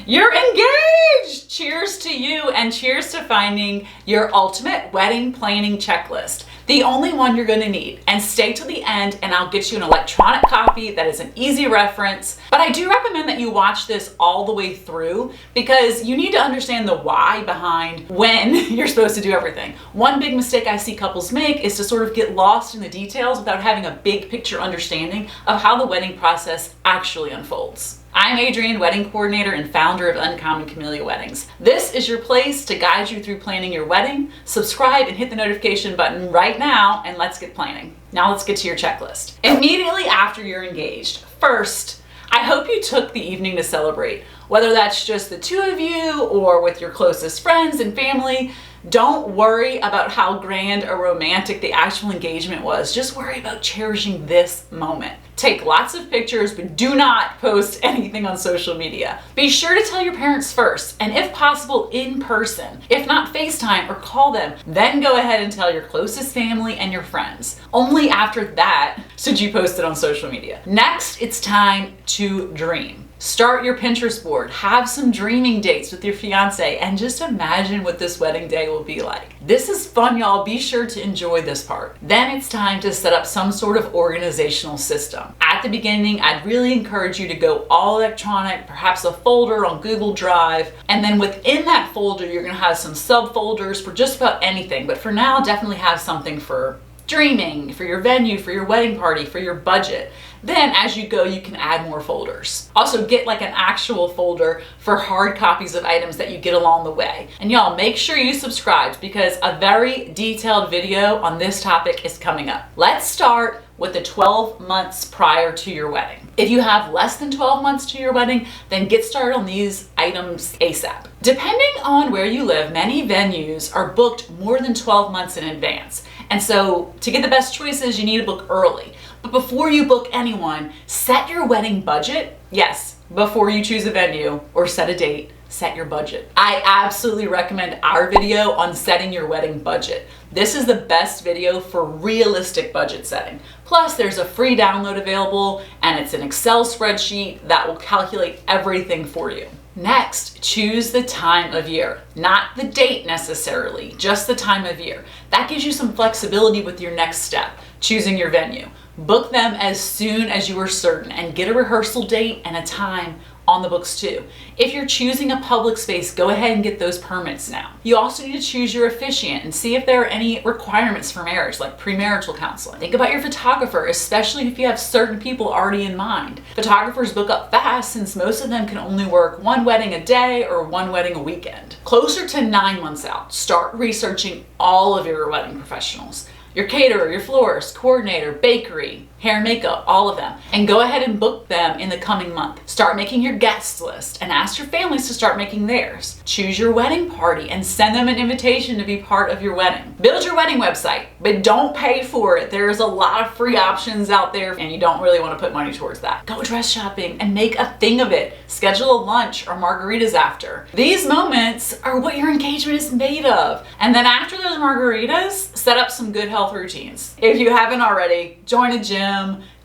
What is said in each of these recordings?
You're engaged! Cheers to you and cheers to finding your ultimate wedding planning checklist. The only one you're going to need. And stay till the end and I'll get you an electronic copy that is an easy reference. But I do recommend that you watch this all the way through because you need to understand the why behind when you're supposed to do everything. One big mistake I see couples make is to sort of get lost in the details without having a big picture understanding of how the wedding process actually unfolds. I'm Adrienne, wedding coordinator and founder of Uncommon Camellia Weddings. This is your place to guide you through planning your wedding. Subscribe and hit the notification button right now and let's get planning. Now let's get to your checklist. Immediately after you're engaged, first, I hope you took the evening to celebrate. Whether that's just the two of you or with your closest friends and family, don't worry about how grand or romantic the actual engagement was. Just worry about cherishing this moment. Take lots of pictures, but do not post anything on social media. Be sure to tell your parents first, and if possible, in person. If not, FaceTime or call them. Then go ahead and tell your closest family and your friends. Only after that should you post it on social media. Next, it's time to dream. Start your Pinterest board, have some dreaming dates with your fiance, and just imagine what this wedding day will be like. This is fun, y'all. Be sure to enjoy this part. Then it's time to set up some sort of organizational system. At the beginning, I'd really encourage you to go all electronic, perhaps a folder on Google Drive, and then within that folder, you're gonna have some subfolders for just about anything. But for now, definitely have something for dreaming, for your venue, for your wedding party, for your budget. Then as you go, you can add more folders. Also get like an actual folder for hard copies of items that you get along the way. And y'all, make sure you subscribe because a very detailed video on this topic is coming up. Let's start with the 12 months prior to your wedding. If you have less than 12 months to your wedding, then get started on these items ASAP. Depending on where you live, many venues are booked more than 12 months in advance. And so to get the best choices, you need to book early. But before you book anyone, set your wedding budget. Yes, before you choose a venue or set a date, set your budget. I absolutely recommend our video on setting your wedding budget. This is the best video for realistic budget setting. Plus, there's a free download available and it's an Excel spreadsheet that will calculate everything for you. Next, choose the time of year. Not the date necessarily, just the time of year. That gives you some flexibility with your next step, choosing your venue. Book them as soon as you are certain and get a rehearsal date and a time on the books too. If you're choosing a public space, go ahead and get those permits now. You also need to choose your officiant and see if there are any requirements for marriage, like premarital counseling. Think about your photographer, especially if you have certain people already in mind. Photographers book up fast since most of them can only work one wedding a day or one wedding a weekend. Closer to 9 months out, start researching all of your wedding professionals. Your caterer, your florist, coordinator, bakery, hair and makeup, all of them. And go ahead and book them in the coming month. Start making your guest list and ask your families to start making theirs. Choose your wedding party and send them an invitation to be part of your wedding. Build your wedding website, but don't pay for it. There's a lot of free options out there and you don't really want to put money towards that. Go dress shopping and make a thing of it. Schedule a lunch or margaritas after. These moments are what your engagement is made of. And then after those margaritas, set up some good health routines. If you haven't already, join a gym,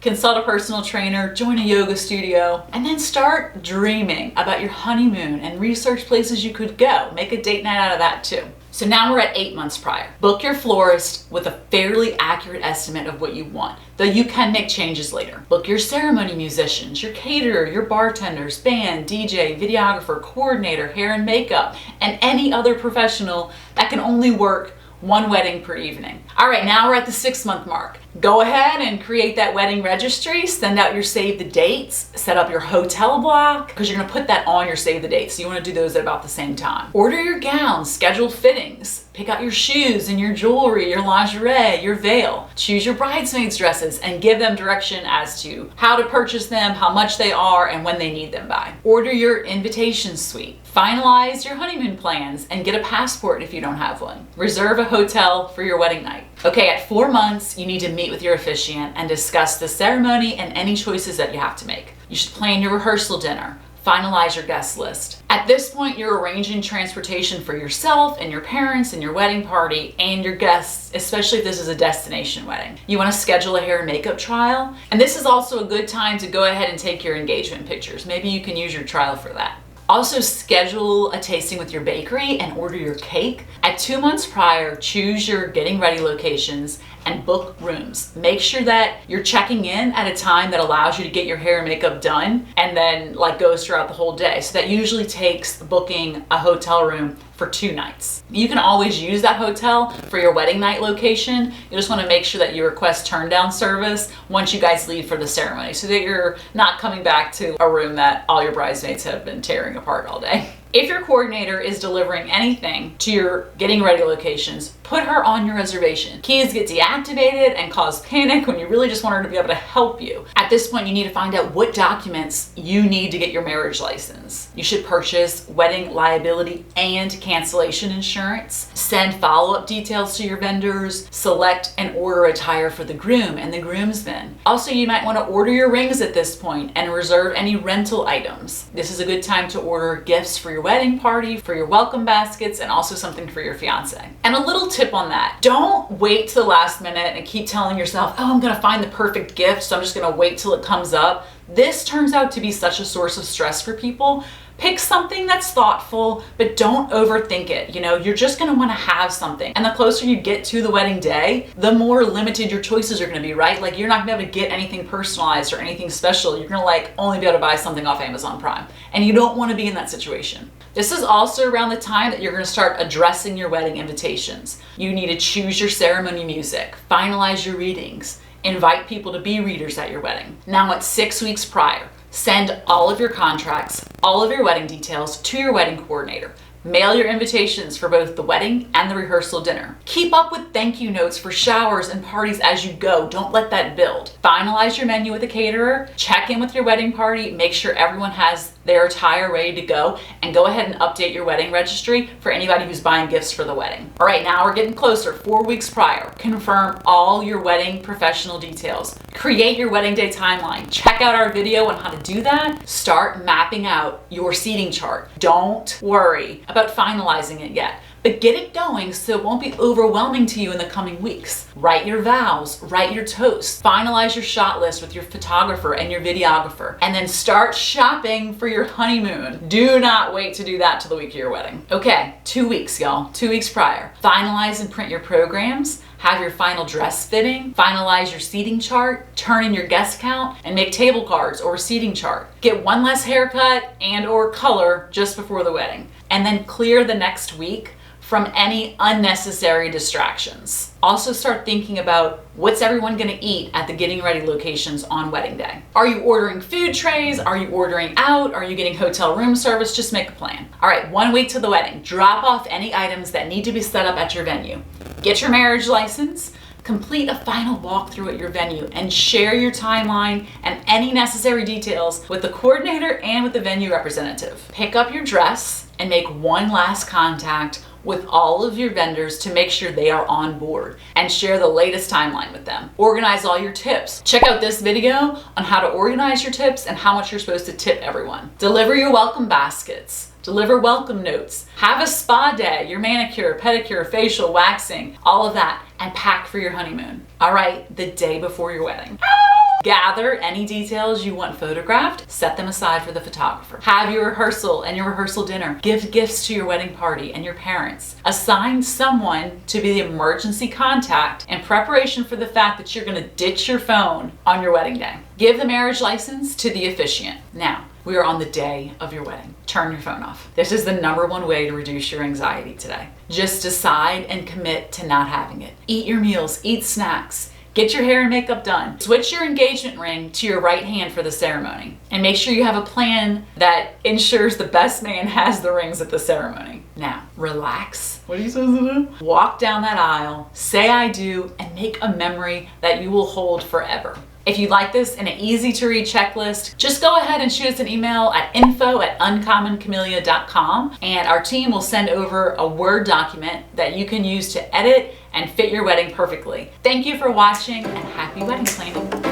consult a personal trainer, join a yoga studio, and then start dreaming about your honeymoon and research places you could go. Make a date night out of that too. So now we're at 8 months prior. Book your florist with a fairly accurate estimate of what you want, though you can make changes later. Book your ceremony musicians, your caterer, your bartenders, band, DJ, videographer, coordinator, hair and makeup, and any other professional that can only work one wedding per evening. All right, now we're at the 6 month mark. Go ahead and create that wedding registry, send out your save the dates, set up your hotel block, because you're gonna put that on your save the dates. So you wanna do those at about the same time. Order your gowns, schedule fittings, pick out your shoes and your jewelry, your lingerie, your veil. Choose your bridesmaids dresses and give them direction as to how to purchase them, how much they are, and when they need them by. Order your invitation suite. Finalize your honeymoon plans and get a passport if you don't have one. Reserve a hotel for your wedding night. Okay, at 4 months, you need to meet with your officiant and discuss the ceremony and any choices that you have to make. You should plan your rehearsal dinner. Finalize your guest list. At this point, you're arranging transportation for yourself and your parents and your wedding party and your guests, especially if this is a destination wedding. You want to schedule a hair and makeup trial. And this is also a good time to go ahead and take your engagement pictures. Maybe you can use your trial for that. Also, schedule a tasting with your bakery and order your cake. At 2 months prior, choose your getting ready locations and book rooms. Make sure that you're checking in at a time that allows you to get your hair and makeup done and then goes throughout the whole day. So that usually takes booking a hotel room for 2 nights. You can always use that hotel for your wedding night location. You just want to make sure that you request turn down service once you guys leave for the ceremony so that you're not coming back to a room that all your bridesmaids have been tearing apart all day. If your coordinator is delivering anything to your getting ready locations, put her on your reservation. Keys get deactivated and cause panic when you really just want her to be able to help you. At this point, you need to find out what documents you need to get your marriage license. You should purchase wedding liability and cancellation insurance, send follow-up details to your vendors, select and order attire for the groom and the groomsmen. Also, you might want to order your rings at this point and reserve any rental items. This is a good time to order gifts for your wedding party, for your welcome baskets, and also something for your fiance. And a little tip on that, don't wait to the last minute and keep telling yourself, oh, I'm gonna find the perfect gift, so I'm just gonna wait till it comes up. This turns out to be such a source of stress for people. Pick something that's thoughtful, but don't overthink it. You're just gonna wanna have something. And the closer you get to the wedding day, the more limited your choices are gonna be, right? You're not gonna be able to get anything personalized or anything special. You're gonna only be able to buy something off Amazon Prime. And you don't wanna be in that situation. This is also around the time that you're gonna start addressing your wedding invitations. You need to choose your ceremony music, finalize your readings, invite people to be readers at your wedding. Now it's 6 weeks prior. Send all of your contracts, all of your wedding details to your wedding coordinator. Mail your invitations for both the wedding and the rehearsal dinner. Keep up with thank you notes for showers and parties as you go. Don't let that build. Finalize your menu with a caterer. Check in with your wedding party. Make sure everyone has their attire ready to go, and go ahead and update your wedding registry for anybody who's buying gifts for the wedding. All right, now we're getting closer. 4 weeks prior, confirm all your wedding professional details. Create your wedding day timeline. Check out our video on how to do that. Start mapping out your seating chart. Don't worry about finalizing it yet, but get it going so it won't be overwhelming to you in the coming weeks. Write your vows, write your toasts, finalize your shot list with your photographer and your videographer, and then start shopping for your honeymoon. Do not wait to do that till the week of your wedding. Okay, 2 weeks, y'all, 2 weeks prior. Finalize and print your programs, have your final dress fitting, finalize your seating chart, turn in your guest count, and make table cards or a seating chart. Get one less haircut and or color just before the wedding, and then clear the next week from any unnecessary distractions. Also start thinking about what's everyone gonna eat at the getting ready locations on wedding day. Are you ordering food trays? Are you ordering out? Are you getting hotel room service? Just make a plan. All right, 1 week to the wedding. Drop off any items that need to be set up at your venue. Get your marriage license, complete a final walkthrough at your venue, and share your timeline and any necessary details with the coordinator and with the venue representative. Pick up your dress and make one last contact with all of your vendors to make sure they are on board, and share the latest timeline with them. Organize all your tips. Check out this video on how to organize your tips and how much you're supposed to tip everyone. Deliver your welcome baskets. Deliver welcome notes. Have a spa day, your manicure, pedicure, facial, waxing, all of that, and pack for your honeymoon. All right, the day before your wedding. Gather any details you want photographed, set them aside for the photographer. Have your rehearsal and your rehearsal dinner. Give gifts to your wedding party and your parents. Assign someone to be the emergency contact in preparation for the fact that you're gonna ditch your phone on your wedding day. Give the marriage license to the officiant. Now, we are on the day of your wedding. Turn your phone off. This is the #1 way to reduce your anxiety today. Just decide and commit to not having it. Eat your meals, eat snacks. Get your hair and makeup done. Switch your engagement ring to your right hand for the ceremony. And make sure you have a plan that ensures the best man has the rings at the ceremony. Now, relax. What are you supposed to do? Walk down that aisle, say I do, and make a memory that you will hold forever. If you'd like this in an easy to read checklist, just go ahead and shoot us an email at info@uncommoncamellia.com, and our team will send over a Word document that you can use to edit and fit your wedding perfectly. Thank you for watching, and happy wedding planning.